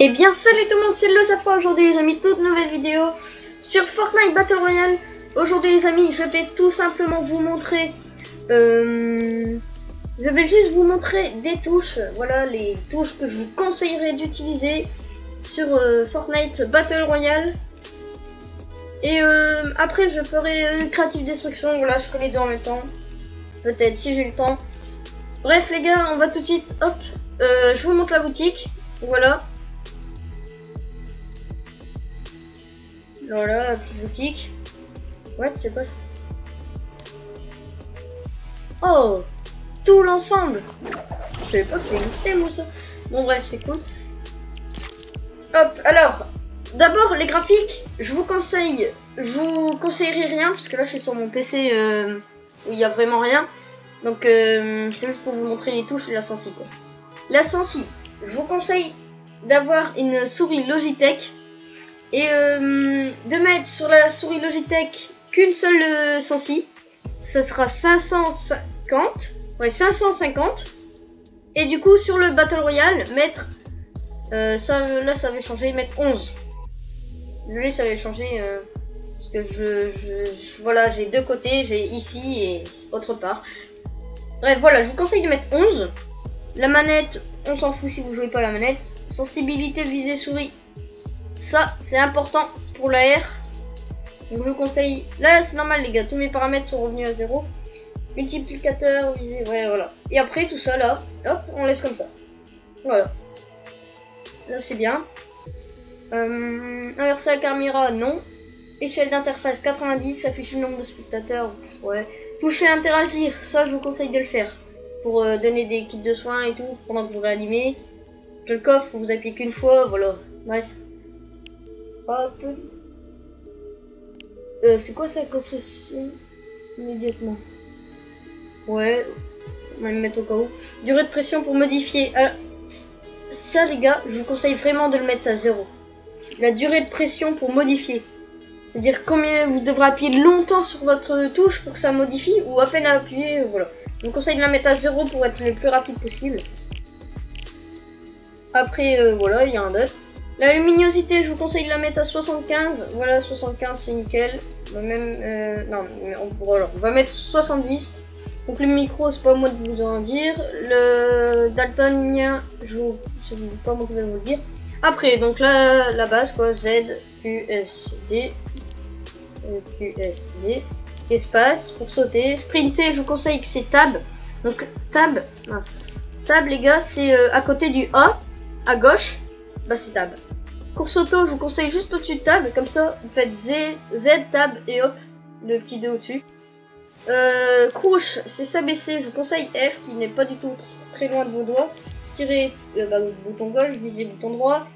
Eh bien salut tout le monde, c'est LeZafra. Aujourd'hui les amis, toute nouvelle vidéo sur Fortnite Battle Royale. Aujourd'hui les amis, je vais tout simplement vous montrer je vais juste vous montrer des touches. Voilà les touches que je vous conseillerais d'utiliser sur Fortnite Battle Royale. Et après je ferai Creative Destruction. Voilà, je ferai les deux en même temps, peut-être si j'ai le temps. Bref les gars, on va tout de suite, hop, je vous montre la boutique. Voilà. Voilà la petite boutique. What, c'est quoi ça? Oh, tout l'ensemble. Je savais pas que ça existait moi ça. Bon bref, c'est cool. Hop, alors, d'abord les graphiques, je vous conseillerais rien parce que là je suis sur mon PC où il y a vraiment rien. Donc c'est juste pour vous montrer les touches et la sensi quoi. La sensi, je vous conseille d'avoir une souris Logitech. Et de mettre sur la souris Logitech qu'une seule sensi, ça sera 550. Ouais, 550. Et du coup sur le Battle Royale, mettre ça, là ça avait changé, mettre 11. Désolé, ça avait changé parce que voilà, j'ai deux côtés, j'ai ici et autre part. Bref, voilà, je vous conseille de mettre 11. La manette, on s'en fout si vous jouez pas la manette. Sensibilité visée souris, ça c'est important pour la R. Donc je vous conseille, là c'est normal les gars, tous mes paramètres sont revenus à 0. Multiplicateur, visée, ouais voilà. Et après tout ça là, hop, on laisse comme ça. Voilà. Là c'est bien. Inverser la caméra, non. Échelle d'interface 90, afficher le nombre de spectateurs, ouais. Toucher interagir, ça je vous conseille de le faire. Pour donner des kits de soins et tout, pendant que vous réanimez. Le coffre, vous appuyez qu'une fois, voilà. Bref. Hop. C'est quoi ça, construction immédiatement? Ouais, on va le mettre au cas où. Durée de pression pour modifier. Alors, ça les gars, je vous conseille vraiment de le mettre à 0. La durée de pression pour modifier. C'est-à-dire combien vous devrez appuyer longtemps sur votre touche pour que ça modifie, ou à peine à appuyer, voilà. Je vous conseille de la mettre à 0 pour être le plus rapide possible. Après, voilà, il y a un autre. La luminosité, je vous conseille de la mettre à 75. Voilà, 75 c'est nickel. Même, non, on va mettre 70. Donc le micro, c'est pas moi de vous en dire. Le daltonien, c'est pas moi qui vais vous le dire. Après, donc là, la base quoi, Z, QSD, QSD, espace pour sauter. Sprinter, je vous conseille que c'est tab. Donc tab, tab les gars, c'est à côté du A, à gauche, bah c'est tab. Course auto, je vous conseille juste au-dessus de tab, comme ça vous faites Z tab et hop, le petit 2 au-dessus. Crouch, c'est s'abaisser, je vous conseille F qui n'est pas du tout très loin de vos doigts. Tirer le bouton gauche, viser bouton droit,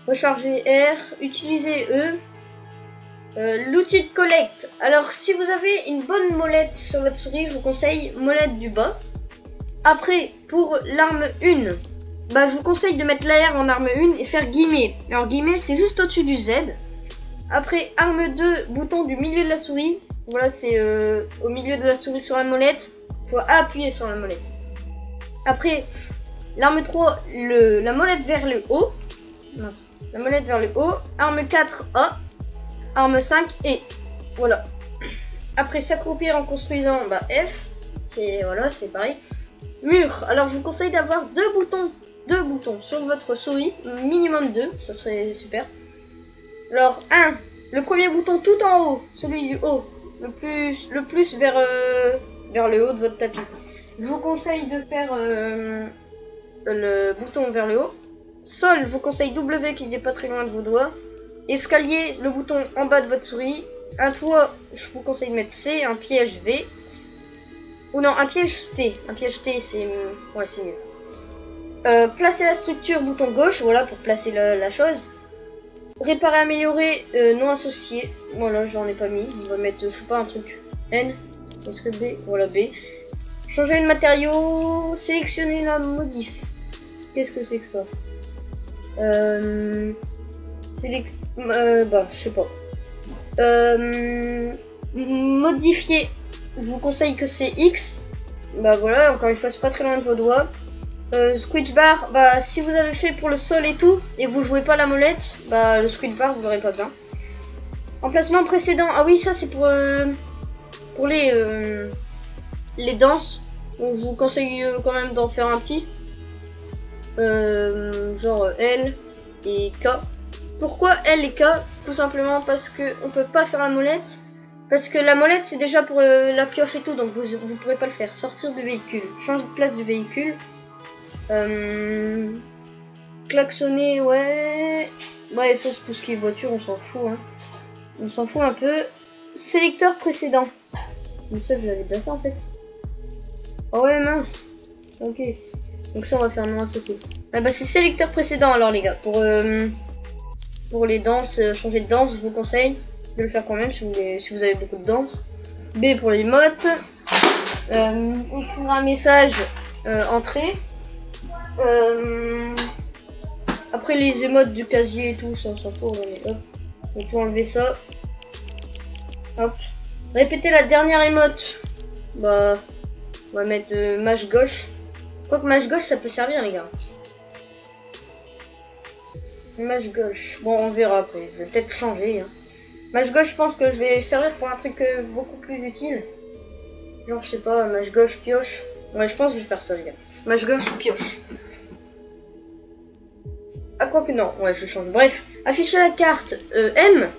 recharger R, utiliser E. L'outil de collecte, alors si vous avez une bonne molette sur votre souris, je vous conseille molette du bas. Après, pour l'arme 1, bah, je vous conseille de mettre l'AR en arme 1 et faire guillemets. Alors guillemets, c'est juste au-dessus du Z. Après, arme 2, bouton du milieu de la souris. Voilà, c'est au milieu de la souris sur la molette. Il faut appuyer sur la molette. Après, l'arme 3, la molette vers le haut. Mince, la molette vers le haut. Arme 4, A. Arme 5, et voilà. Après, s'accroupir en construisant, bah F. C'est voilà, c'est pareil. Mur, alors je vous conseille d'avoir deux boutons sur votre souris, minimum 2, ça serait super. Alors 1, le premier bouton tout en haut, celui du haut, le plus vers le haut de votre tapis. Je vous conseille de faire le bouton vers le haut. Sol, je vous conseille W qui n'est pas très loin de vos doigts. Escalier, le bouton en bas de votre souris. Un toit, je vous conseille de mettre C, un piège V. Ou non, un piège T. Un piège T, c'est ouais, c'est mieux. Placer la structure, bouton gauche, voilà, pour placer la chose. Réparer, améliorer, non associé. Voilà, j'en ai pas mis. On va mettre, je sais pas, un truc. N. Est-ce que B? Voilà, B. Changer de matériau. Sélectionner la modif. Qu'est-ce que c'est que ça? Bah, je sais pas. Modifier. Je vous conseille que c'est X. Bah voilà, encore une fois, c'est pas très loin de vos doigts. Squid bar, bah si vous avez fait pour le sol et tout, et vous jouez pas la molette, bah le squid bar vous n'aurez pas besoin. Emplacement précédent, ah oui ça c'est pour les danses. Donc, je vous conseille quand même d'en faire un petit. Genre L et K. Pourquoi L et K? Tout simplement parce que on peut pas faire la molette. Parce que la molette c'est déjà pour la pioche et tout, donc vous pourrez pas le faire. Sortir du véhicule, changer de place du véhicule. Klaxonner, ouais. Bref, ça c'est tout ce qui est voiture, on s'en fout. Hein. On s'en fout un peu. Sélecteur précédent. Mais ça je l'avais déjà fait en fait. Oh ouais mince. Ok. Donc ça on va faire non associé. Ah bah c'est sélecteur précédent alors les gars. Pour les danses, changer de danse, je vous conseille de le faire quand même si vous avez beaucoup de danse. B pour les mottes. Écrire un message entrée. Après les émotes du casier et tout, ça on s'en fout, hop. On peut enlever ça. Hop. Répéter la dernière émote. Bah on va mettre mâche gauche. Quoique mâche gauche ça peut servir les gars. Mâche gauche. Bon on verra après. Je vais peut-être changer. Hein. Mâche gauche je pense que je vais servir pour un truc beaucoup plus utile. Genre je sais pas, mâche gauche pioche. Ouais je pense que je vais faire ça les gars. Mâche gauche pioche. Ah quoi que non, ouais je change. Bref, afficher la carte M.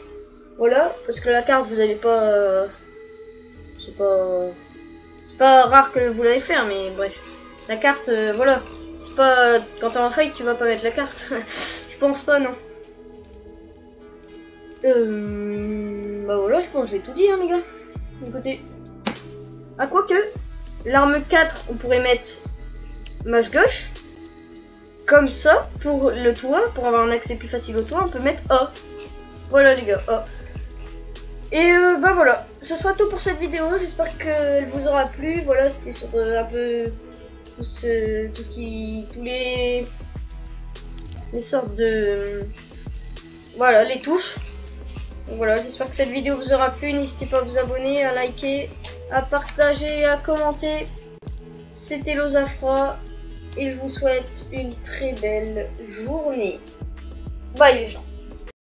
Voilà, parce que la carte vous allez pas. C'est pas rare que vous l'allez faire, mais bref. La carte, voilà. C'est pas quand t'es en fake tu vas pas mettre la carte. Je pense pas non. Bah voilà, je pense que j'ai tout dit hein les gars. Écoutez. Ah quoi que l'arme 4 on pourrait mettre mâche gauche. Comme ça, pour le toit, pour avoir un accès plus facile au toit, on peut mettre A. Voilà les gars, A. Et bah voilà, ce sera tout pour cette vidéo. J'espère qu'elle vous aura plu. Voilà, c'était sur un peu tous les sortes de voilà les touches. Donc voilà, j'espère que cette vidéo vous aura plu. N'hésitez pas à vous abonner, à liker, à partager, à commenter. C'était Lozafra et je vous souhaite une très belle journée. Bye les gens.